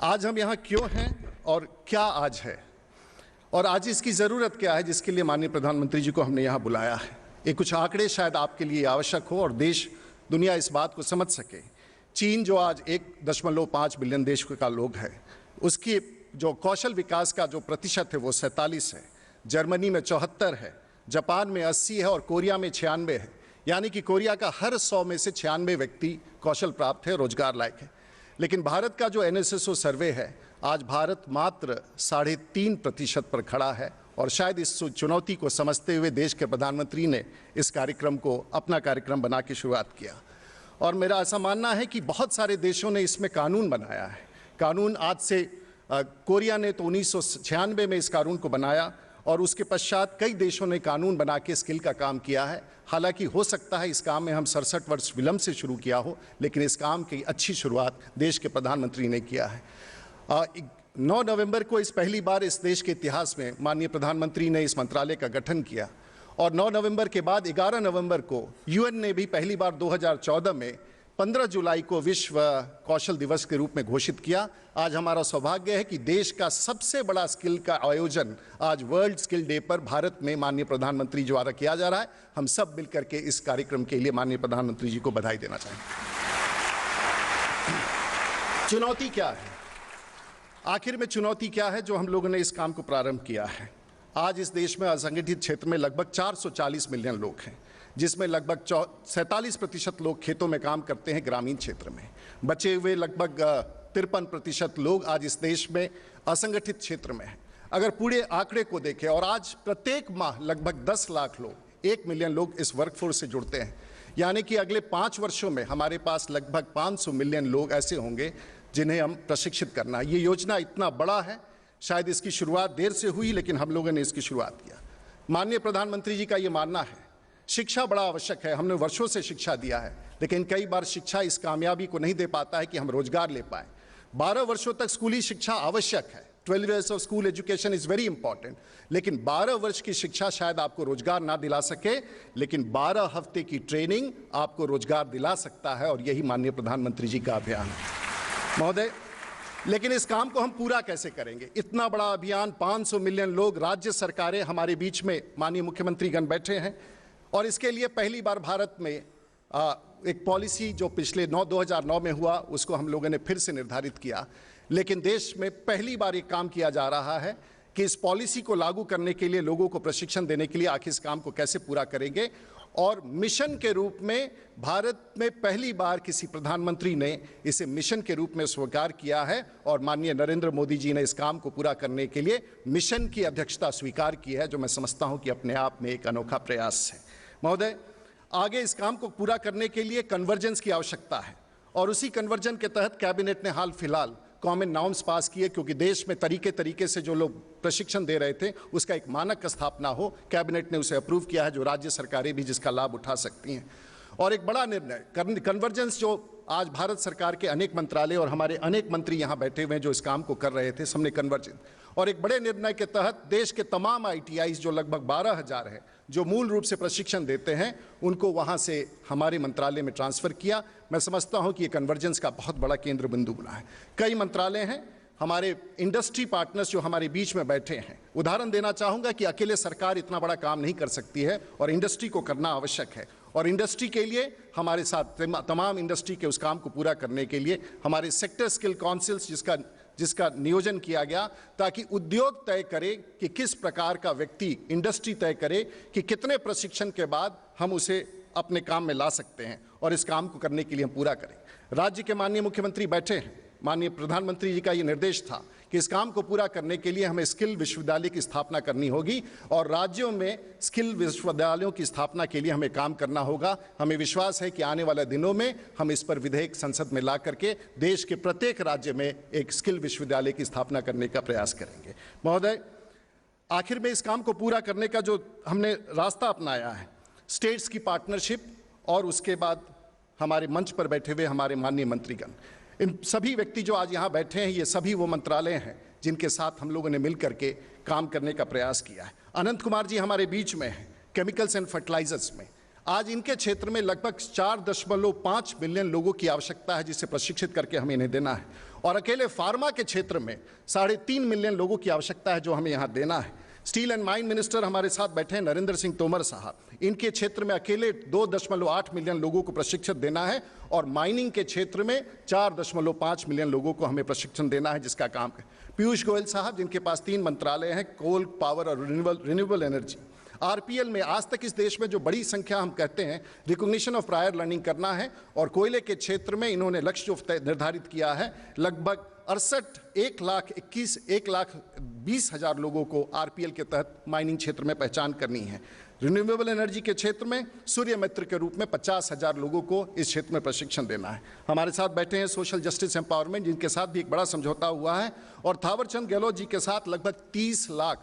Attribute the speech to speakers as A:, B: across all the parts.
A: आज हम यहाँ क्यों हैं और क्या आज है और आज इसकी ज़रूरत क्या है, जिसके लिए माननीय प्रधानमंत्री जी को हमने यहाँ बुलाया है। ये कुछ आंकड़े शायद आपके लिए आवश्यक हो और देश दुनिया इस बात को समझ सके। चीन जो आज 1.5 बिलियन देश का लोग है, उसकी जो कौशल विकास का जो प्रतिशत है वो 47 है, जर्मनी में 74 है, जापान में 80 है और कोरिया में 96 है। यानी कि कोरिया का हर 100 में से 96 व्यक्ति कौशल प्राप्त है, रोजगार लायक है। लेकिन भारत का जो NSSO सर्वे है, आज भारत मात्र 3.5% पर खड़ा है और शायद इस चुनौती को समझते हुए देश के प्रधानमंत्री ने इस कार्यक्रम को अपना कार्यक्रम बना के शुरुआत किया। और मेरा ऐसा मानना है कि बहुत सारे देशों ने इसमें कानून बनाया है। कानून आज से कोरिया ने तो 1996 में इस कानून को बनाया और उसके पश्चात कई देशों ने कानून बना के स्किल का काम किया है। हालांकि हो सकता है इस काम में हम 67 वर्ष विलंब से शुरू किया हो, लेकिन इस काम की अच्छी शुरुआत देश के प्रधानमंत्री ने किया है। 9 नवंबर को इस पहली बार इस देश के इतिहास में माननीय प्रधानमंत्री ने इस मंत्रालय का गठन किया और 9 नवंबर के बाद 11 नवंबर को UN ने भी पहली बार 2014 में 15 जुलाई को विश्व कौशल दिवस के रूप में घोषित किया। आज हमारा सौभाग्य है कि देश का सबसे बड़ा स्किल का आयोजन आज वर्ल्ड स्किल डे पर भारत में माननीय प्रधानमंत्री द्वारा किया जा रहा है। हम सब मिलकर के इस कार्यक्रम के लिए माननीय प्रधानमंत्री जी को बधाई देना चाहेंगे। चुनौती क्या है? आखिर में चुनौती क्या है जो हम लोगों ने इस काम को प्रारंभ किया है? आज इस देश में असंगठित क्षेत्र में लगभग 440 मिलियन लोग हैं, जिसमें लगभग 47% लोग खेतों में काम करते हैं ग्रामीण क्षेत्र में। बचे हुए लगभग 53% लोग आज इस देश में असंगठित क्षेत्र में हैं। अगर पूरे आंकड़े को देखें और आज प्रत्येक माह लगभग 10 लाख लोग, 1 मिलियन लोग इस वर्कफोर्स से जुड़ते हैं। यानी कि अगले 5 वर्षों में हमारे पास लगभग 500 मिलियन लोग ऐसे होंगे जिन्हें हम प्रशिक्षित करना है। ये योजना इतना बड़ा है, शायद इसकी शुरुआत देर से हुई, लेकिन हम लोगों ने इसकी शुरुआत किया। माननीय प्रधानमंत्री जी का ये मानना है शिक्षा बड़ा आवश्यक है। हमने वर्षों से शिक्षा दिया है, लेकिन कई बार शिक्षा इस कामयाबी को नहीं दे पाता है कि हम रोजगार ले पाएं। 12 वर्षों तक स्कूली शिक्षा आवश्यक है। 12 years of school education is very important. लेकिन 12 वर्ष की शिक्षा शायद आपको रोजगार ना दिला सके, लेकिन 12 हफ्ते की ट्रेनिंग आपको रोजगार दिला सकता है और यही माननीय प्रधानमंत्री जी का अभियान है महोदय। लेकिन इस काम को हम पूरा कैसे करेंगे? इतना बड़ा अभियान, 500 मिलियन लोग, राज्य सरकारें हमारे बीच में, माननीय मुख्यमंत्रीगण बैठे हैं और इसके लिए पहली बार भारत में एक पॉलिसी जो पिछले 2009 में हुआ, उसको हम लोगों ने फिर से निर्धारित किया। लेकिन देश में पहली बार एक काम किया जा रहा है कि इस पॉलिसी को लागू करने के लिए, लोगों को प्रशिक्षण देने के लिए आखिर इस काम को कैसे पूरा करेंगे। और मिशन के रूप में भारत में पहली बार किसी प्रधानमंत्री ने इसे मिशन के रूप में स्वीकार किया है और माननीय नरेंद्र मोदी जी ने इस काम को पूरा करने के लिए मिशन की अध्यक्षता स्वीकार की है, जो मैं समझता हूं कि अपने आप में एक अनोखा प्रयास है। महोदय, आगे इस काम को पूरा करने के लिए कन्वर्जेंस की आवश्यकता है और उसी कन्वर्जन के तहत कैबिनेट ने हाल फिलहाल कॉमन नॉर्म्स पास किए, क्योंकि देश में तरीके से जो लोग प्रशिक्षण दे रहे थे उसका एक मानक स्थापना हो। कैबिनेट ने उसे अप्रूव किया है, जो राज्य सरकारें भी जिसका लाभ उठा सकती हैं। और एक बड़ा निर्णय कन्वर्जेंस, जो आज भारत सरकार के अनेक मंत्रालय और हमारे अनेक मंत्री यहाँ बैठे हुए हैं जो इस काम को कर रहे थे, सबने कन्वर्जेंस और एक बड़े निर्णय के तहत देश के तमाम ITIs जो लगभग 12,000 है, जो मूल रूप से प्रशिक्षण देते हैं, उनको वहाँ से हमारे मंत्रालय में ट्रांसफ़र किया। मैं समझता हूँ कि ये कन्वर्जेंस का बहुत बड़ा केंद्र बिंदु बना है। कई मंत्रालय हैं, हमारे इंडस्ट्री पार्टनर्स जो हमारे बीच में बैठे हैं। उदाहरण देना चाहूँगा कि अकेले सरकार इतना बड़ा काम नहीं कर सकती है और इंडस्ट्री को करना आवश्यक है। और इंडस्ट्री के लिए हमारे साथ तमाम इंडस्ट्री के उस काम को पूरा करने के लिए हमारे सेक्टर स्किल काउंसिल्स जिसका नियोजन किया गया, ताकि उद्योग तय करे कि किस प्रकार का व्यक्ति, इंडस्ट्री तय करे कि कितने प्रशिक्षण के बाद हम उसे अपने काम में ला सकते हैं और इस काम को करने के लिए हम पूरा करें। राज्य के माननीय मुख्यमंत्री बैठे हैं। माननीय प्रधानमंत्री जी का ये निर्देश था कि इस काम को पूरा करने के लिए हमें स्किल विश्वविद्यालय की स्थापना करनी होगी और राज्यों में स्किल विश्वविद्यालयों की स्थापना के लिए हमें काम करना होगा। हमें विश्वास है कि आने वाले दिनों में हम इस पर विधेयक संसद में ला करके देश के प्रत्येक राज्य में एक स्किल विश्वविद्यालय की स्थापना करने का प्रयास करेंगे। महोदय, आखिर में इस काम को पूरा करने का जो हमने रास्ता अपनाया है, स्टेट्स की पार्टनरशिप और उसके बाद हमारे मंच पर बैठे हुए हमारे माननीय मंत्रीगण, इन सभी व्यक्ति जो आज यहाँ बैठे हैं, ये सभी वो मंत्रालय हैं जिनके साथ हम लोगों ने मिल करके काम करने का प्रयास किया है। अनंत कुमार जी हमारे बीच में हैं केमिकल्स एंड फर्टिलाइजर्स में। आज इनके क्षेत्र में लगभग 4.5 मिलियन लोगों की आवश्यकता है जिसे प्रशिक्षित करके हमें इन्हें देना है। और अकेले फार्मा के क्षेत्र में 3.5 मिलियन लोगों की आवश्यकता है जो हमें यहाँ देना है। स्टील एंड माइन मिनिस्टर हमारे साथ बैठे हैं नरेंद्र सिंह तोमर साहब, इनके क्षेत्र में अकेले 2.8 मिलियन लोगों को प्रशिक्षित देना है और माइनिंग के क्षेत्र में 4.5 मिलियन लोगों को हमें प्रशिक्षण देना है जिसका काम है। पीयूष गोयल साहब जिनके पास 3 मंत्रालय हैं, कोल, पावर और रिन्यूएबल एनर्जी। आरपीएल में आज तक इस देश में जो बड़ी संख्या हम कहते हैं रिकॉग्निशन ऑफ प्रायर लर्निंग करना है और कोयले के क्षेत्र में इन्होंने लक्ष्य जो निर्धारित किया है लगभग 1,20,000 लोगों को आरपीएल के तहत माइनिंग क्षेत्र में पहचान करनी है। रिन्यूएबल एनर्जी के क्षेत्र में सूर्य मित्र के रूप में 50,000 लोगों को इस क्षेत्र में प्रशिक्षण देना है। हमारे साथ बैठे हैं सोशल जस्टिस एम्पावरमेंट जिनके साथ भी एक बड़ा समझौता हुआ है और थावरचंद गहलोत जी के साथ लगभग 30 लाख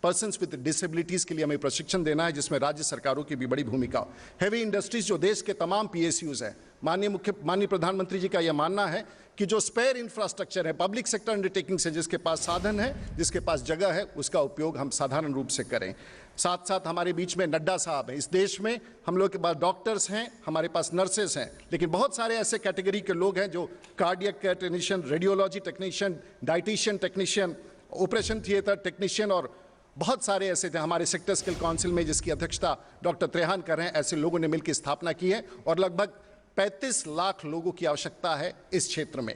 A: पर्सन्स विद डिसेबिलिटीज के लिए हमें प्रशिक्षण देना है जिसमें राज्य सरकारों की भी बड़ी भूमिका हो। हैवी इंडस्ट्रीज जो देश के तमाम पीएसयूज हैं, माननीय प्रधानमंत्री जी का यह मानना है कि जो स्पेयर इंफ्रास्ट्रक्चर है, पब्लिक सेक्टर अंडरटेकिंग से जिसके पास साधन है, जिसके पास जगह है, उसका उपयोग हम साधारण रूप से करें। साथ साथ हमारे बीच में नड्डा साहब हैं। इस देश में हम लोग के पास डॉक्टर्स हैं, हमारे पास नर्सेस हैं, लेकिन बहुत सारे ऐसे कैटेगरी के लोग हैं जो cardiac care technician, radiology technician, dietitian technician, operation theatre technician और बहुत सारे ऐसे थे। हमारे सेक्टर स्किल काउंसिल में जिसकी अध्यक्षता डॉक्टर त्रेहान कर रहे हैं, ऐसे लोगों ने मिलकर स्थापना की है और लगभग 35 लाख लोगों की आवश्यकता है इस क्षेत्र में।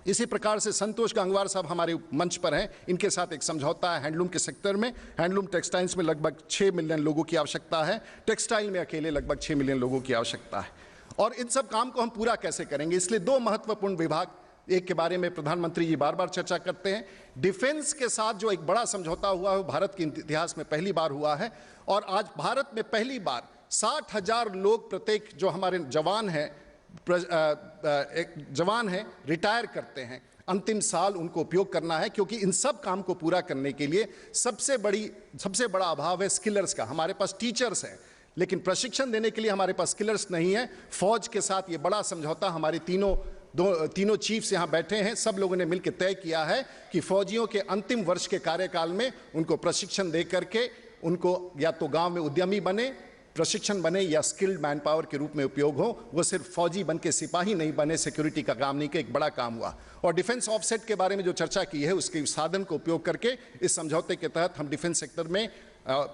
A: इसी प्रकार से संतोष गंगवार साहब हमारे मंच पर हैं, इनके साथ एक समझौता है हैंडलूम के सेक्टर में। हैंडलूम टेक्सटाइल्स में लगभग 6 मिलियन लोगों की आवश्यकता है, टेक्सटाइल में अकेले लगभग 6 मिलियन लोगों की आवश्यकता है। और इन सब काम को हम पूरा कैसे करेंगे, इसलिए 2 महत्वपूर्ण विभाग, एक के बारे में प्रधानमंत्री जी बार बार चर्चा करते हैं। डिफेंस के साथ जो एक बड़ा समझौता हुआ है भारत के इतिहास में पहली बार हुआ है और आज भारत में पहली बार 60,000 लोग प्रत्येक जो हमारे जवान हैं रिटायर करते हैं। अंतिम साल उनको उपयोग करना है क्योंकि इन सब काम को पूरा करने के लिए सबसे बड़ा अभाव है स्किलर्स का। हमारे पास टीचर्स हैं लेकिन प्रशिक्षण देने के लिए हमारे पास स्किलर्स नहीं है। फौज के साथ ये बड़ा समझौता हमारे तीनों चीफ्स यहाँ बैठे हैं, सब लोगों ने मिलकर तय किया है कि फौजियों के अंतिम वर्ष के कार्यकाल में उनको प्रशिक्षण दे करके उनको या तो गांव में उद्यमी बने, प्रशिक्षण बने या स्किल्ड मैन पावर के रूप में उपयोग हो। वो सिर्फ फौजी बन के सिपाही नहीं बने, सिक्योरिटी का काम नहीं कि एक बड़ा काम हुआ। और डिफेंस ऑफसेट के बारे में जो चर्चा की है उसके साधन को उपयोग करके इस समझौते के तहत हम डिफेंस सेक्टर में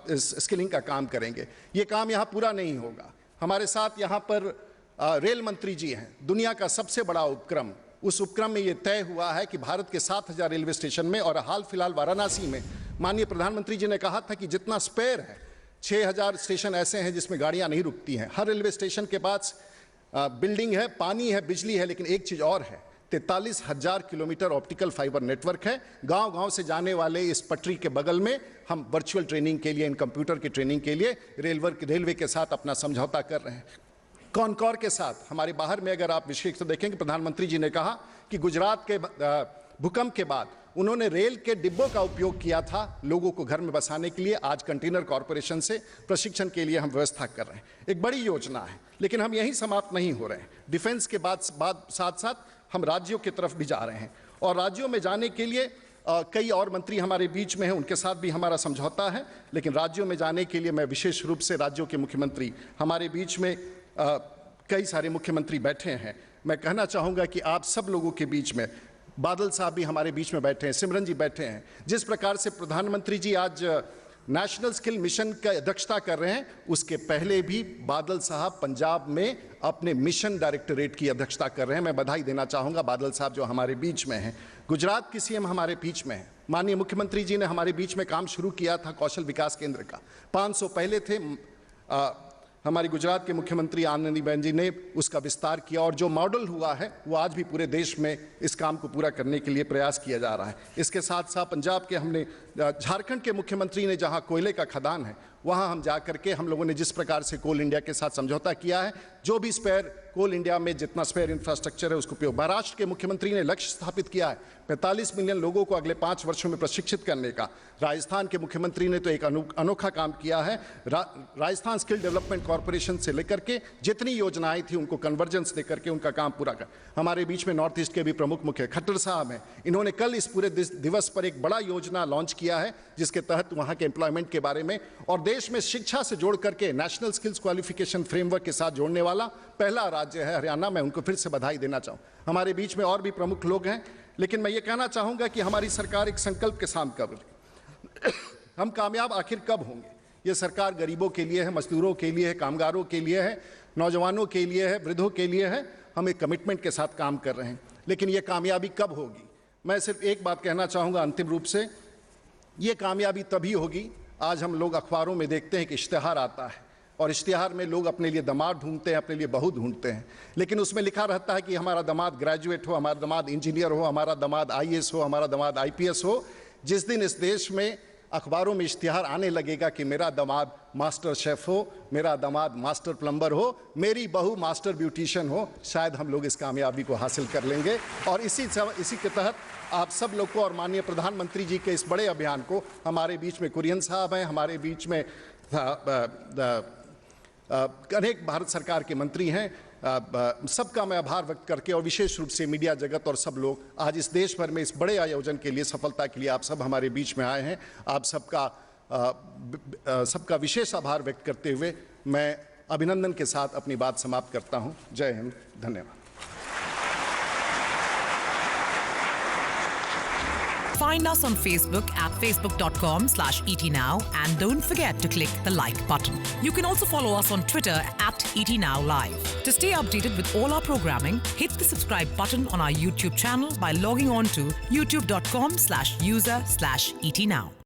A: स्किलिंग का काम करेंगे। ये काम यहाँ पूरा नहीं होगा। हमारे साथ यहाँ पर रेल मंत्री जी हैं। दुनिया का सबसे बड़ा उपक्रम, उस उपक्रम में ये तय हुआ है कि भारत के 7,000 रेलवे स्टेशन में और हाल फिलहाल वाराणसी में माननीय प्रधानमंत्री जी ने कहा था कि जितना स्पेयर है 6,000 स्टेशन ऐसे हैं जिसमें गाड़ियां नहीं रुकती हैं। हर रेलवे स्टेशन के पास बिल्डिंग है, पानी है, बिजली है, लेकिन एक चीज़ और है, 43,000 किलोमीटर ऑप्टिकल फाइबर नेटवर्क है। गांव-गांव से जाने वाले इस पटरी के बगल में हम वर्चुअल ट्रेनिंग के लिए, इन कंप्यूटर की ट्रेनिंग के लिए रेलवे के साथ अपना समझौता कर रहे हैं। कॉनकॉर के साथ हमारे बाहर में अगर आप विशेष तो देखेंगे, प्रधानमंत्री जी ने कहा कि गुजरात के भूकंप के बाद उन्होंने रेल के डिब्बों का उपयोग किया था लोगों को घर में बसाने के लिए। आज कंटेनर कॉरपोरेशन से प्रशिक्षण के लिए हम व्यवस्था कर रहे हैं। एक बड़ी योजना है, लेकिन हम यहीं समाप्त नहीं हो रहे हैं। डिफेंस के बाद साथ साथ हम राज्यों की तरफ भी जा रहे हैं और राज्यों में जाने के लिए कई और मंत्री हमारे बीच में हैं, उनके साथ भी हमारा समझौता है। लेकिन राज्यों में जाने के लिए मैं विशेष रूप से राज्यों के मुख्यमंत्री, हमारे बीच में कई सारे मुख्यमंत्री बैठे हैं, मैं कहना चाहूँगा कि आप सब लोगों के बीच में, बादल साहब भी हमारे बीच में बैठे हैं, सिमरन जी बैठे हैं, जिस प्रकार से प्रधानमंत्री जी आज नेशनल स्किल मिशन की अध्यक्षता कर रहे हैं, उसके पहले भी बादल साहब पंजाब में अपने मिशन डायरेक्टरेट की अध्यक्षता कर रहे हैं। मैं बधाई देना चाहूँगा बादल साहब जो हमारे बीच में हैं। गुजरात की सीएम हमारे बीच में है। माननीय मुख्यमंत्री जी ने हमारे बीच में काम शुरू किया था कौशल विकास केंद्र का। 500 पहले थे, हमारी गुजरात के मुख्यमंत्री आनंदीबेन जी ने उसका विस्तार किया और जो मॉडल हुआ है वो आज भी पूरे देश में इस काम को पूरा करने के लिए प्रयास किया जा रहा है। इसके साथ साथ पंजाब के हमने, झारखंड के मुख्यमंत्री ने जहां कोयले का खदान है वहां हम जा करके हम लोगों ने जिस प्रकार से कोल इंडिया के साथ समझौता किया है, जो भी स्पेयर कोल इंडिया में जितना स्पेयर इंफ्रास्ट्रक्चर है उसको उपयोग। महाराष्ट्र के मुख्यमंत्री ने लक्ष्य स्थापित किया है 45 मिलियन लोगों को अगले 5 वर्षों में प्रशिक्षित करने का। राजस्थान के मुख्यमंत्री ने तो एक अनोखा काम किया है। राजस्थान स्किल डेवलपमेंट कॉरपोरेशन से लेकर के जितनी योजनाएं थी उनको कन्वर्जेंस देकर के उनका काम पूरा कर। हमारे बीच में नॉर्थ ईस्ट के भी प्रमुख मुख्य खट्टर साहब हैं, इन्होंने कल इस पूरे दिवस पर एक बड़ा योजना लॉन्च किया है जिसके तहत वहाँ के एम्प्लॉयमेंट के बारे में और देश में शिक्षा से जोड़ करके नेशनल स्किल्स क्वालिफिकेशन फ्रेमवर्क के साथ जोड़ने वाला पहला राज्य है हरियाणा। मैं उनको फिर से बधाई देना चाहूँ। हमारे बीच में और भी प्रमुख लोग हैं, लेकिन मैं ये कहना चाहूँगा कि हमारी सरकार एक संकल्प के साथ कब हम कामयाब आखिर कब होंगे। ये सरकार गरीबों के लिए है, मजदूरों के लिए है, कामगारों के लिए है, नौजवानों के लिए है, वृद्धों के लिए है। हम एक कमिटमेंट के साथ काम कर रहे हैं, लेकिन ये कामयाबी कब होगी। मैं सिर्फ एक बात कहना चाहूँगा अंतिम रूप से, ये कामयाबी तभी होगी। आज हम लोग अखबारों में देखते हैं कि इश्तिहार आता है और इश्तिहार में लोग अपने लिए दामाद ढूंढते हैं, अपने लिए बहू ढूंढते हैं, लेकिन उसमें लिखा रहता है कि हमारा दामाद ग्रेजुएट हो, हमारा दामाद इंजीनियर हो, हमारा दामाद IAS हो, हमारा दामाद IPS हो। जिस दिन इस देश में अखबारों में इश्तिहार आने लगेगा कि मेरा दामाद मास्टर शेफ हो, मेरा दामाद मास्टर प्लम्बर हो, मेरी बहू मास्टर ब्यूटिशियन हो, शायद हम लोग इस कामयाबी को हासिल कर लेंगे। और इसी के तहत आप सब लोग को और माननीय प्रधानमंत्री जी के इस बड़े अभियान को, हमारे बीच में कुरियन साहब हैं, हमारे बीच में अनेक भारत सरकार के मंत्री हैं, सबका मैं आभार व्यक्त करके और विशेष रूप से मीडिया जगत और सब लोग आज इस देश भर में इस बड़े आयोजन के लिए, सफलता के लिए आप सब हमारे बीच में आए हैं। आप सबका विशेष आभार व्यक्त करते हुए मैं अभिनंदन के साथ अपनी बात समाप्त करता हूं। जय हिंद, धन्यवाद।
B: Find us on Facebook at facebook.com/etnow and don't forget to click the like button. You can also follow us on Twitter at etnowlive. To stay updated with all our programming, hit the subscribe button on our YouTube channel by logging on to youtube.com/user/etnow.